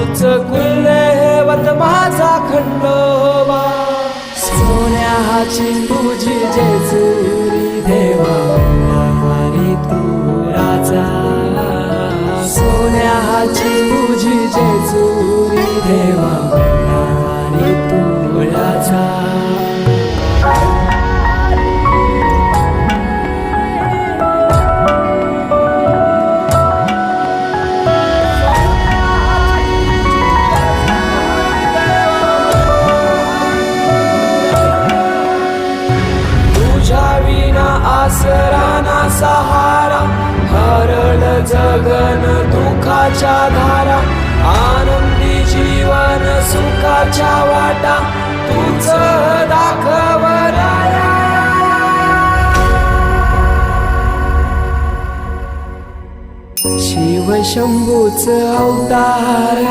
कुल्हेवत माझा खंडोबा, सोन्याची तुझी जेजुरी देवा, आणि तू राजा. सोन्याची तुझी जेजुरी देवा, आणि तू राजा. आसरा ना सहारा, हरळ जगन दुखाच्या धारा, आनंदी जीवन सुखाच्या वाटा, तूच दाखव राया. शिव शंभूच अवतार